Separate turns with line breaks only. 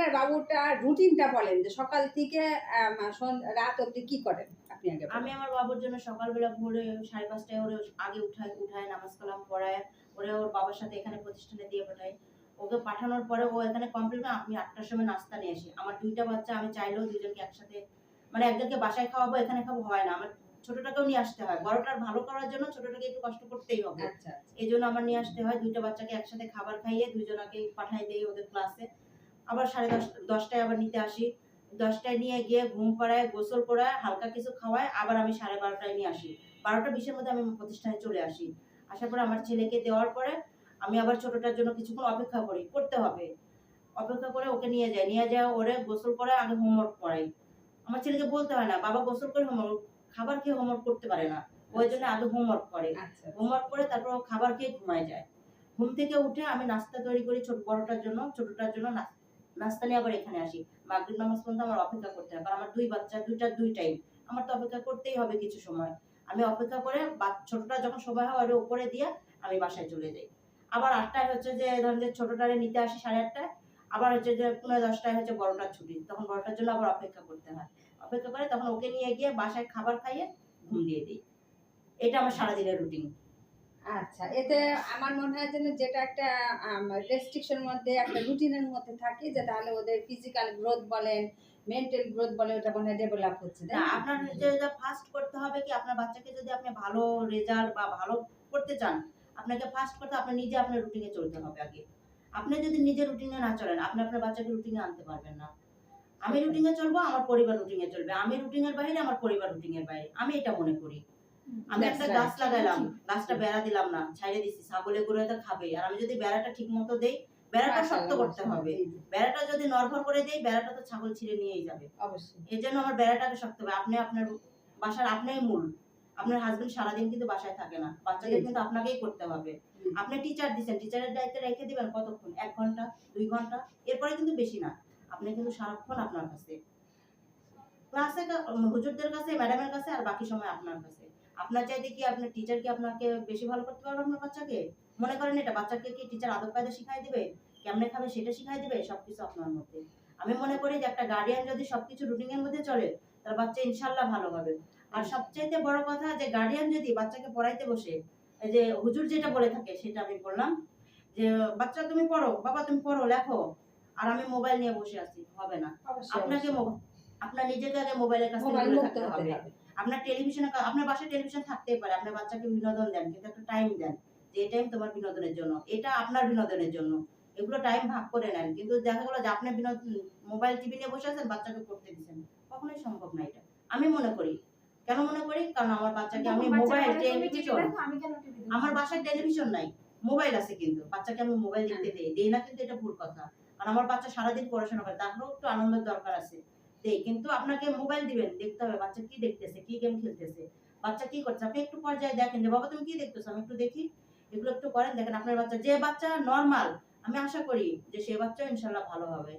আপনার বাবুটা রুটিনটা বলেন যে সকাল থেকে রাত অবধি কি করেন আপনি আগে বলেন?
আমি আমার বাবুর জন্য সকালবেলা ভোরে 5:30টায় ওরে আগে উঠায় নামাজ কালাম পড়ায় ওরে ওর বাবার সাথে এখানে প্রতিষ্ঠানে দিয়ে পাঠাই। ওকে পাঠানোর পরে ও এখানে কমপ্লিট না আমি 8টার সময় নাস্তা নিয়ে আসি। আমার ২ টা বাচ্চা আমি চাইলেও ২ জনকে একসাথে মানে একজনকে বাসায় খাওয়াবো এখানে খাবো হয় না। আমার ছোটটাকেও নিয়ে আসতে হয়। বড়টার ভালো করার জন্য ছোটটাকে একটু কষ্ট করতেই হবে।
আচ্ছা, আচ্ছা।
এজন্য আমার নিয়ে আসতে হয় ২ টা বাচ্চাকে একসাথে খাবার খাইয়ে ২ জনাকে পাঠাই দেই ওদের ক্লাসে। আবার 10:30টায় আবার নিতে আসি। 10টায় নিয়ে গিয়ে ঘুম পাড়ায়, গোসল করায়, হালকা কিছু খাওয়ায়, আবার আমি 12:30টায় নিয়ে আসি। 12টা 20 এর মধ্যে আমি প্রতিষ্ঠানে চলে আসি। আসার পরে আমার ছেলেকে দেওয়ার পরে আমি আবার ছোটটার জন্য কিছুক্ষণ অপেক্ষা করি। করতে হবে। অপেক্ষা করে ওকে নিয়ে যাই। নিয়ে যাওয়া ওরে গোসল করায় আগে হোমওয়ার্ক করাই। আমার ছেলেকে বলতে হয় না, বাবা গোসল করে হোমওয়ার্ক খাবার খেয়ে হোমওয়ার্ক করতে পারে না। ওই জন্য আগে হোমওয়ার্ক করে।
আচ্ছা, আচ্ছা।
হোমওয়ার্ক করে তারপর ও খাবার খেয়ে ঘুমায় যায়। ঘুম থেকে উঠে আমি নাস্তা তৈরি করি বড়টার জন্য, ছোটটার জন্য নাস্তা নিয়ে আবার এখানে আসি। মাগরিব নামাজ পর্যন্ত আমার অপেক্ষা করতে হয়। কারণ আমার ২ বাচ্চা, ২ টার ২ টাইম। আমার তো অপেক্ষা করতেই হবে কিছু সময়। আমি অপেক্ষা করে ছোটটা যখন সময় হয় ওরে উপরে দিয়ে আমি বাসায় চলে যাই। আবার ৮টায় হচ্ছে যে ধরেন যে ছোটটারে নিতে আসি 8:30টায়। আবার হচ্ছে যে 9:45টায় হচ্ছে বড়টার ছুটি। তখন বড়টার জন্য আবার অপেক্ষা করতে হয়। অপেক্ষা করে তখন ওকে নিয়ে গিয়ে বাসায় খাবার খাইয়ে ঘুম দিয়ে দেই। এটা আমার সারাদিনের রুটিন।
আচ্ছা, এতে আমার মনে হয় যেন যেটা একটা রেস্ট্রিকশন মধ্যে একটা রুটিনের মধ্যে থাকে যে তাহলে ওদের ফিজিক্যাল গ্রোথ বলেন, মেন্টাল গ্রোথ বলেন ওটা মনে হয় ডেভেলপ হচ্ছে, তাই
না
না?
আপনার যে ফার্স্ট করতে হবে কি আপনার বাচ্চাকে যদি আপনি ভালো রেজাল্ট বা ভালো করতে চান, আপনাকে ফার্স্ট করতে আপনার নিজে আপনার রুটিনে চলতে হবে আগে। আপনি যদি নিজের রুটিনে না চলেন, আপনি আপনার বাচ্চাকে রুটিনে আনতে পারবেন না। আমি
সেটাই।
রুটিনে চলবো, আমার পরিবার রুটিনে চলবে। আমি রুটিনের বাইরে, আমার পরিবার রুটিনের বাইরে। আমি এটা মনে করি। আমি
দ্যাটস
একটা গাছ
রাইট।
লাগাইলাম, গাছটা
জি।
বেড়া দিলাম না, ছাইড়ে দিছি। ছাগলে গরুয়ে তো খাবেই। আর আমি যদি বেড়াটা ঠিকমতো দেই, বেড়াটা শক্ত
মাশাআল্লাহ,
করতে
মাশাআল্লাহ।
হবে।
জি, জি।
বেড়াটা যদি নড়বড় করে দেই, বেড়াটা তো ছাগল ছিঁড়ে নিয়েই যাবে।
অবশ্যই।
এজন্য আমার বেড়াটাকে শক্ত হবে। আপনি আপনার বাসার আপনিই মূল। আপনার হাসব্যান্ড সারাদিন কিন্তু বাসায় থাকে না।
জি,
বাচ্চাদের
জি।
কিন্তু আপনাকেই করতে হবে।
জি।
আপনি টিচার দিছেন, টিচারের দায়িত্বে রেখে দিবেন কতক্ষণ? ১ ঘন্টা, ২ ঘন্টা। এরপরে কিন্তু বেশি না। আপনি কিন্তু সারাক্ষণ আপনার কাছে। ক্লাসে হুজুরদের কাছে, ম্যাডামের কাছে আর বাকি সময় আপনার কাছে। আপনার চাইতে কি আপনার টিচার কি আপনাকে বেশি ভালো করতে পারবে আপনার বাচ্চাকে? মনে করেন এটা বাচ্চাকে কি টিচার আদব কায়দা শিখায় দিবে? কেমনে খাবে সেটা শিখায় দিবে? সবকিছু আপনার মধ্যে। আমি মনে করি যে একটা গার্ডিয়ান যদি সবকিছু রুটিন এর মধ্যে চলে, তার বাচ্চা ইনশাআল্লাহ ভালো হবে। আর সবচাইতে বড় কথা যে গার্ডিয়ান যদি বাচ্চাকে পড়াইতে বসে, এই যে হুজুর যেটা বলে থাকে সেটা আমি বললাম যে, "বাচ্চা তুমি পড়ো, বাবা তুমি পড়ো, লেখো। আর আমি মোবাইল নিয়ে বসে আছি।" হবে না।
অবশ্যই,
আপনাকে
অবশ্যই।
আপনার নিজেকে আগে মোবাইলের কাছ থেকে
মোবাইল
দূরে
মুক্ত
থাকতে
হতে
হবে।
হবে।
আপনার বাসায় টেলিভিশন থাকতেই পারে। আপনার বাচ্চাকে বিনোদন দেন। কিন্তু একটা টাইম দেন। যে এই টাইম তোমার বিনোদনের জন্য। এটা আপনার বিনোদনের জন্য। এগুলো টাইম ভাগ করে নেন। কিন্তু দেখা গেল যে আপনি মোবাইল, টিভি নিয়ে বসে আছেন, বাচ্চাকে পড়তে দিছেন। কখনোই সম্ভব না এটা। আমি মনে করি। কেন মনে করি? কারণ আমার বাচ্চাকে আমি মোবাইল, টেলিভিশন আমার বাসায় টেলিভিশন নাই। মোবাইল আছে কিন্তু। বাচ্চাকে আমি মোবাইল
হ্যাঁ।
দেখতে দেই। দেই না কিন্তু এটা ভুল কথা। কারণ আমার বাচ্চা সারাদিন পড়াশোনা করে। তারপরেও একটু আনন্দের দরকার আছে। দেই। কিন্তু আপনাকে মোবাইল দিবেন। দেখতে হবে বাচ্চা কি দেখতেছে, কি গেম খেলতেছে, বাচ্চা কি করছে। আপনি একটু পর্যায়ে দেখেন যে, "বাবা তুমি কি দেখতেছো? আমি একটু দেখি।" এগুলো একটু করেন। দেখেন আপনার বাচ্চা যে বাচ্চা নরমাল, আমি আশা করি যে সে বাচ্চাও ইনশাআল্লাহ ভালো হবে।